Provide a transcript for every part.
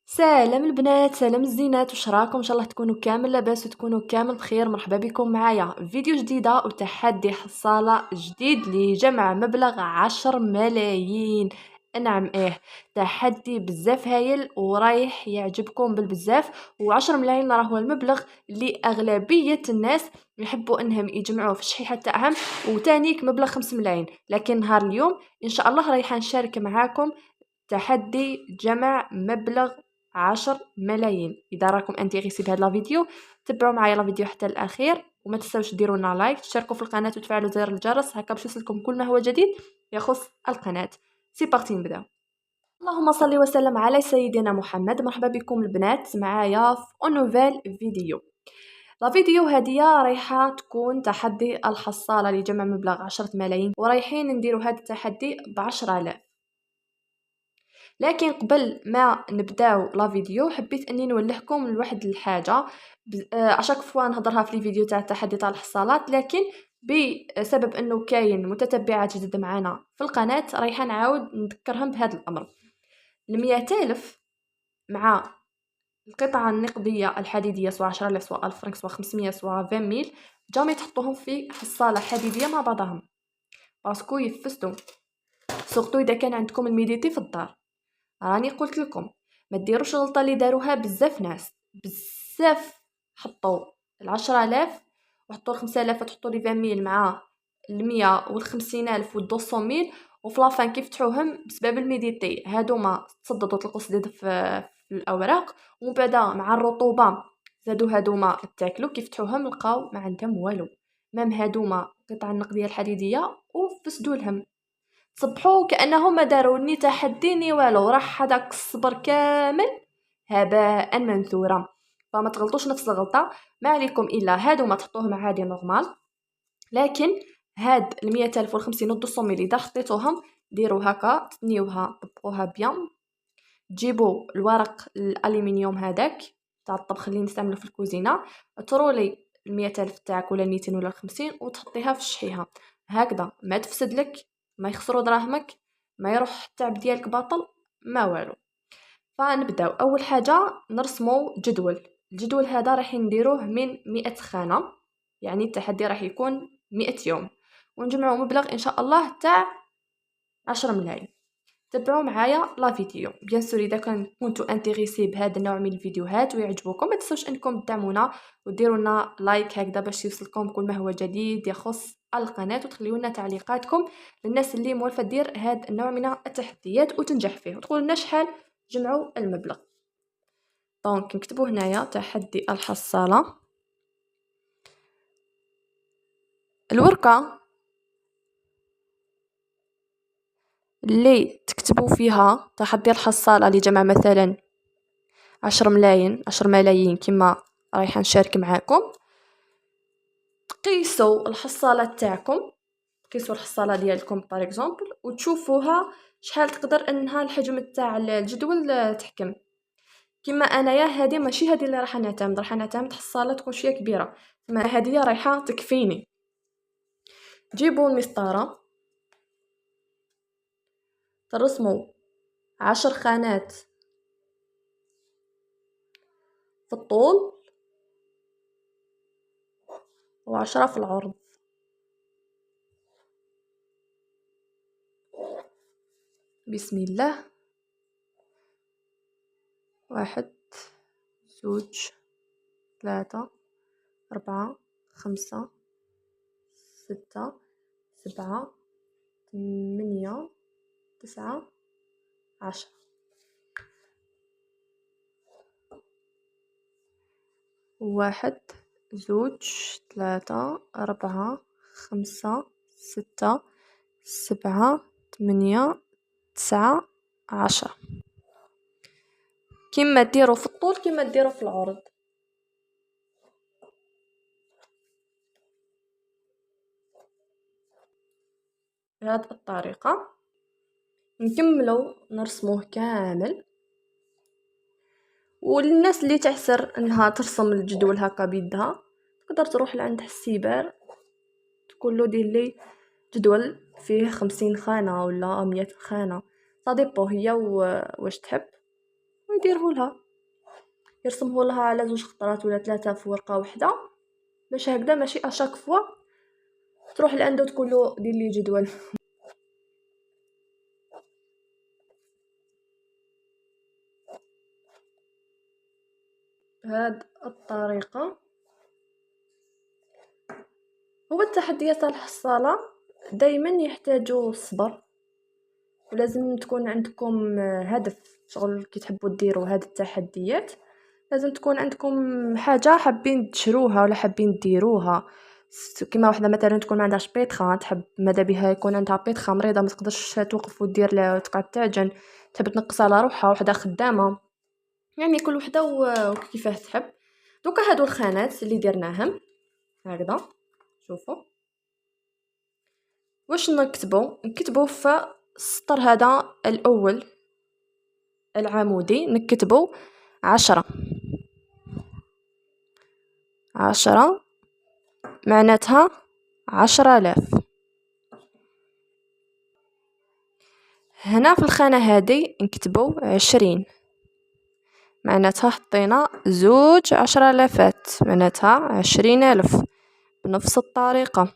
سلام البنات، سلام الزينات، واش راكم؟ ان شاء الله تكونوا كامل لاباس وتكونوا كامل بخير. مرحبا بكم معايا فيديو جديده وتحدي حصاله جديد لجمع مبلغ 10 ملايين. نعم تحدي بزاف هايل ورايح يعجبكم بالبزاف. و10 ملايين راه هو المبلغ اللي اغلبيه الناس يحبوا انهم يجمعوه في الشحيحه تاعهم. وتانيك مبلغ 5 ملايين، لكن نهار اليوم ان شاء الله رايحه نشارك معاكم تحدي جمع مبلغ 10 ملايين. اذا راكم انتريسي بهذا الفيديو تبعوا معايا الفيديو حتى الاخير، وما تنساوش ديروا لنا لايك، تشتركوا في القناه وتفعلوا زر الجرس هكا باش يوصلكم كل ما هو جديد يخص القناه. سي بارتي نبداو. اللهم صل وسلم على سيدنا محمد. مرحبا بكم البنات معايا في نوفيل فيديو. لا فيديو هادية رايحة تكون تحدي الحصالة لجمع مبلغ 10 ملايين، ورايحين نديروا هذا التحدي ب10,000. لكن قبل ما نبداو لا فيديو حبيت اني نولهكم لواحد الحاجه. اشاك فوا نهضرها في الفيديو تاع التحدي تاع الحصالات، لكن بسبب انه كاين متتبعات جدد معنا في القناه رايحه نعاود نذكرهم بهذا الامر. ال100,000 مع القطعه النقديه الحديديه، سواء 10,000 سواء 1000 فرنك سواء 500 سواء 20,000، جامي تحطوهم في حصاله حديديه مع بعضهم باسكو يفسدوا. سورتو اذا كان عندكم الميديتي في الدار. راني قلت لكم ما ديروش الغلطه اللي داروها بزاف ناس. بزاف حطوا 10,000 وحطوا 5,000 وتحطوا لي 20,000 مع 100 و50,000 و200,000، وفي لافان كيف فتحوهم بسبب الميديتي هادوما تصددوا تلقوا سديد في الاوراق، ومن بعد مع الرطوبه زادوا هادوما تاكلوا كيف فتحوهم لقاو ما عندهم والو. مام هادوما قطع النقديه الحديديه وفسدوا لهم. صبحوا كأنهم ما داروا ني تحدي ني والو، راح هذاك الصبر كامل هباء منثورا. فما تغلطوش نفس الغلطة. ما عليكم إلا هادو ما تحطوهم عادي نورمال، لكن هاد 100,000 و50 و200 ملي إذا حطيتوهم ديروا هكا، تنيوها طبقوها بيان. تجيبوا الورق الألمنيوم هذاك تاع الطبخ اللي نستعملو في الكوزينة، ترولي 100,000 تاعك ولا 200 ولا 50 وتحطيها في الشحيحة هكذا. ما تفسد لك، ما يخسروا دراهمك، ما يروح التعب ديالك باطل، ما والو. فنبداو اول حاجه نرسمو جدول. الجدول هذا راح نديروه من 100 خانه، يعني التحدي راح يكون 100 يوم، ونجمعوا مبلغ ان شاء الله تاع 10 ملايين. تبعوا معايا لا فيديو. بيان سور اذا كنتوا انتريسي بهذا النوع من الفيديوهات ويعجبوكم ما تنسوش انكم تدعمونا وديروا لنا لايك هكذا باش يوصلكم كل ما هو جديد يخص القناه، وتخليوا لنا تعليقاتكم للناس اللي موالفه دير هذا النوع من التحديات وتنجح فيه، وتقولوا لنا شحال جمعوا المبلغ. دونك نكتبوا هنايا تحدي الحصاله. الورقه اللي تكتبوا فيها تحدي الحصاله لجمع مثلا 10 ملايين كما رايحه نشارك معاكم، تقيسوا الحصاله تاعكم، تقيسوا الحصاله ديالكم باغ اكزومبل وتشوفوها شحال تقدر انها الحجم تاع الجدول تحكم. كما انايا هذه ماشي هذه اللي راح نعتمد حصاله تكون شويه كبيره، ما هذه رايحه تكفيني. جيبوا المسطره، ترسموا 10 خانات في الطول و10 في العرض. بسم الله. 1 2 3 4 5 6 7 8 9 10. واحد 2 3 4 5 6 7 8 9 10. كما ديروا في الطول كما ديروا في العرض. بهذه الطريقة نكملوا نرسموه كامل. وللناس اللي تعسر انها ترسم الجدول هكا بيدها تقدر تروح لعند حسيبر تقول له دير لي جدول فيه 50 خانة ولا 100 خانة، صديقو هي واش تحب، ويديره لها، يرسمه لها على 2 خطرات ولا 3 في ورقة وحدة، باش هكذا ماشي اشاك فوا تروح لعندو تقولو دير لي جدول. بهاد الطريقة. هو التحديات تاع الحصالة دايما يحتاجوا الصبر، ولازم تكون عندكم هدف شغل كي تحبوا ديروا هاد التحديات، لازم تكون عندكم حاجة حابين تشروها ولا حابين ديروها. كيما وحده مثلا تكون ما عندهاش بيتخا، تحب ماذا بها يكون عندها بيتخا مريضه ما تقدرش توقف ودير لها تقعد تعجن، تحب تنقص على روحها، وحده خدامه، يعني كل وحده وكيفاه تحب. دوكا هادو الخانات اللي درناهم هكذا، شوفوا واش نكتبوا في السطر هذا الاول العمودي، نكتبوا 10. 10 معناتها 10,000. هنا في الخانة هذه نكتبوا 20 معناتها حطينا 2 10,000 معناتها 20,000 بنفس الطريقة.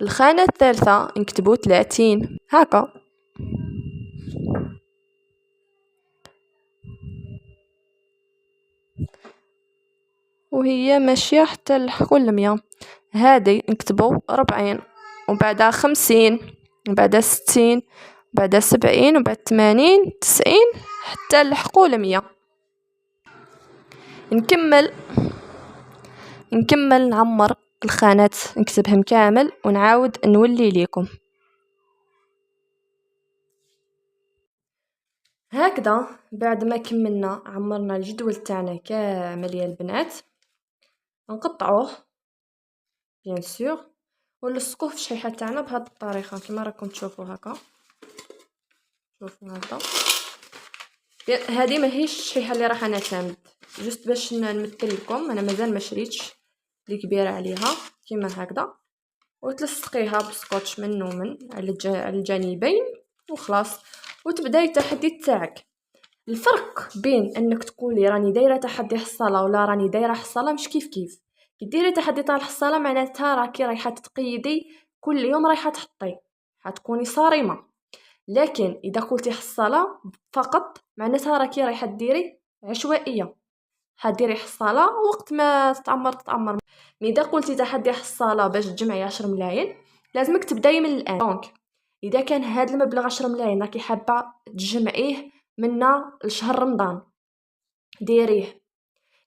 الخانة الثالثة نكتبوا 30 هكا، وهي ماشية حتى لكل 100. هذه نكتبوا 40 وبعدها 50 وبعدها 60 وبعدها 70 وبعد 80 90 حتى نلحقوا 100. نكمل نعمر الخانات نكتبهم كامل ونعاود نولي ليكم. هكذا بعد ما كملنا عمرنا الجدول تاعنا كامل يا البنات، نقطعوه بيان سور ونلصقوه في الشريحه تاعنا بهذه الطريقه كما راكم تشوفوا هكا. شوفوا هكا، هذه ماهيش الشريحه اللي راح نعتمد، جست باش نمثل لكم انا مازال ما شريتش اللي كبيره عليها كيما هكذا، وتلصقيها بسكوتش من ومن على الجانبين وخلاص، وتبداي التحدي تاعك. الفرق بين انك تقولي راني دايره تحدي حصاله ولا راني دايره حصاله مش كيف كي ديري تحدي تاع الحصاله معناتها راكي رايحه تقيدي كل يوم رايحه تحطي، حتكوني صارمه. لكن اذا قلتي حصاله فقط معناتها راكي رايحه ديري عشوائيه، حديري حصاله وقت ما تتعمر. اذا قلتي تحدي حصاله باش تجمعي 10 ملايين لازمك تبداي من الان. دونك اذا كان هذا المبلغ 10 ملايين راكي حابه تجمعيه منا لشهر رمضان ديريه.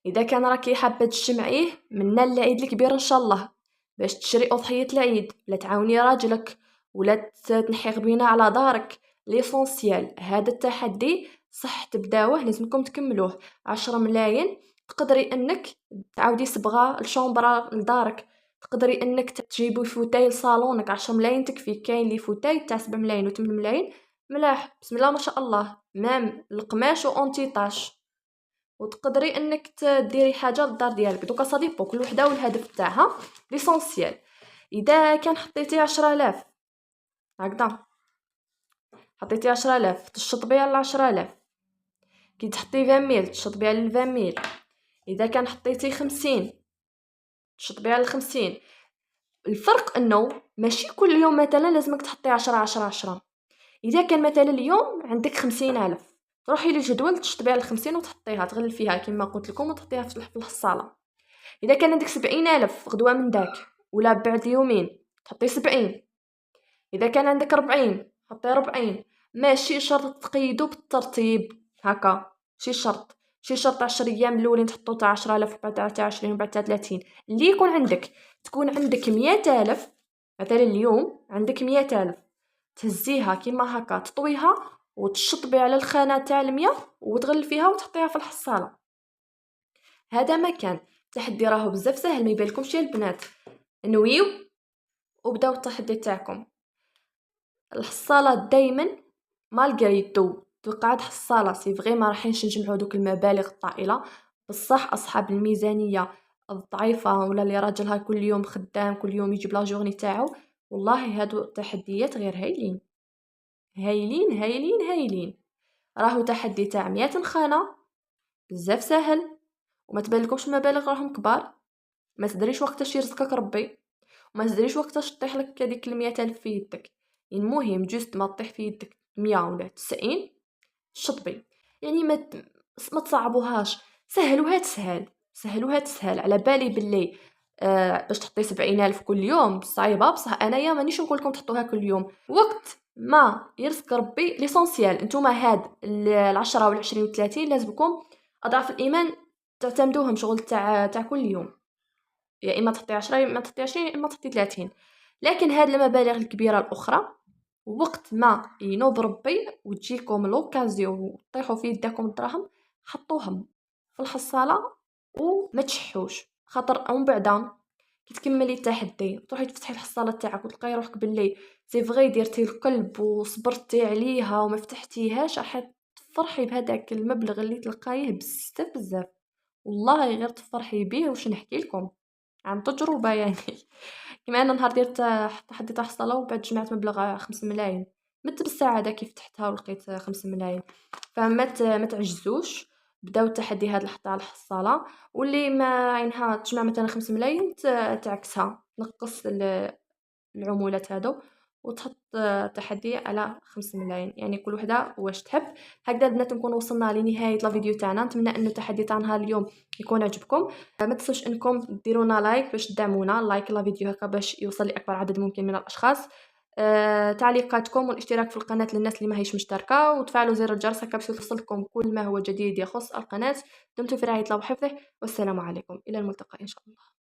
اذا كان راكي حابه تجمعيه منا العيد الكبير ان شاء الله باش تشري اضحيه العيد ولا تعاوني راجلك ولا تنحي غبينه على دارك، ليسونسيال هذا التحدي صح تبداوه لازمكم تكملوه. 10 ملايين تقدري انك تعاودي صبغه الشومبرا لدارك، تقدري انك تجيبي فوتاي لصالونك. 10 ملايين تكفي. كاين لي فوتاي تاع 7 ملايين و 8 ملايين ملاح بسم الله ما شاء الله، مام القماش وانتي طاش، وتقدري انك تديري حاجه للدار ديالك. دوكا صديبو كل وحده والهدف تاعها ليسونسيال. اذا كان حطيتي 10,000 هكذا، حطيتي 10,000 تشطبي على 10,000، كي تحطي 20,000 تشطبي على 20,000. اذا كان حطيتي 50 تشطبي على 50. الفرق انه ماشي كل يوم مثلا لازمك تحطي 10 10 10. اذا كان مثلا اليوم عندك 50,000 تروحي للجدول تشطبي على 50 وتحطيها تغلفيها كما قلت لكم وتحطيها في الحصاله. اذا كان عندك 70,000 غدوه من داك ولا بعد يومين تحطي 70. اذا كان عندك 40 حطي 40. ماشي شرط تقيدوا بالترتيب هكا، شي شرط 10 ايام الاولين تحطوا تاع 10,000 وبعد تاع 20 وبعد تاع 30. اللي يكون عندك تكون عندك 100,000 مثلا اليوم عندك 100,000 تهزيها كيما هكا تطويها وتشطبي على الخانه تاع 100 وتغلفيها وتحطيها في الحصاله. هذا مكان تحدي راهو بزاف سهل ما يبالكمش يا البنات. نويو وبداو التحدي تاعكم. الحصاله دائما مالغريتو تقعد حصاله سي فغي ما راحينش نجمعوا دوك المبالغ الطائله، بصح اصحاب الميزانيه الضعيفه ولا اللي راجلها كل يوم خدام كل يوم يجيب لا جورني تاعو، والله هادو التحديات غير هايلين هايلين هايلين. راهو تحدي تاع 100 خانة، بزاف ساهل، وما تبانلكمش المبالغ راهم كبار. ما تدريش وقتاش يرزقك ربي، وما تدريش وقتاش طيح لك هذيك 100,000 في يدك. المهم جوست ما تطيح في يدك 100 ولا 90 شطبي. يعني ما تصعبوهاش، سهلوها تسهل، سهلوها تسهل. على بالي باللي باش تحطي 70,000 كل يوم صعيبه، بصح انايا مانيش نقول لكم تحطوها كل يوم. وقت ما يرزق ربي ليسونسيال. نتوما هاد ال10 وال20 وال30 لازمكم اضعاف الايمان تعتمدوهم شغل تاع كل يوم. يا اما تحطي 10 يا اما تحطي 20 يا اما تحطي 30. لكن هاد المبالغ الكبيره الاخرى وقت ما ينوب ربي وتجيكم لوكازيون وطيحوا في يدكم الدراهم، حطوهم في الحصاله وما تشحوش. خاطر من بعدا كي تكملي التحدي تروحي تفتحي الحصاله تاعك وتلقاي روحك باللي سي فغي درتي القلب وصبرتي عليها وما فتحتيهاش، راح تفرحي بهذاك المبلغ اللي تلقايه بزاف بزاف. والله غير تفرحي بيه واش نحكي لكم عن تجربة يعني. كيما أنا نهار درت تحدي تاع الصلاة وبعد جمعت مبلغ 5 ملاين، مت بالسعادة كيف فتحتها ولقيت 5 ملاين. ما تعجزوش، بداو التحدي هذا تاع الحصالة، واللي ما عينها تجمع مثلا 5 ملاين تعكسها تنقص العمولات هادو وتحط تحدي على 5 ملاين، يعني كل وحدة واش تحب. هكذا البنات نكون وصلنا لنهاية الفيديو تاعنا. نتمنى أن التحدي تاع نهار اليوم يكون عجبكم. ما تنسوش انكم ديرونا لايك باش تدعمونا، لايك الفيديو هكا باش يوصل لاكبر عدد ممكن من الاشخاص. تعليقاتكم والاشتراك في القناه للناس اللي ما هيش مشتركه، وتفعلوا زر الجرس هكا باش يوصلكم كل ما هو جديد يخص القناه. دمتم في رعايه الله وحفظه، والسلام عليكم، الى الملتقى ان شاء الله.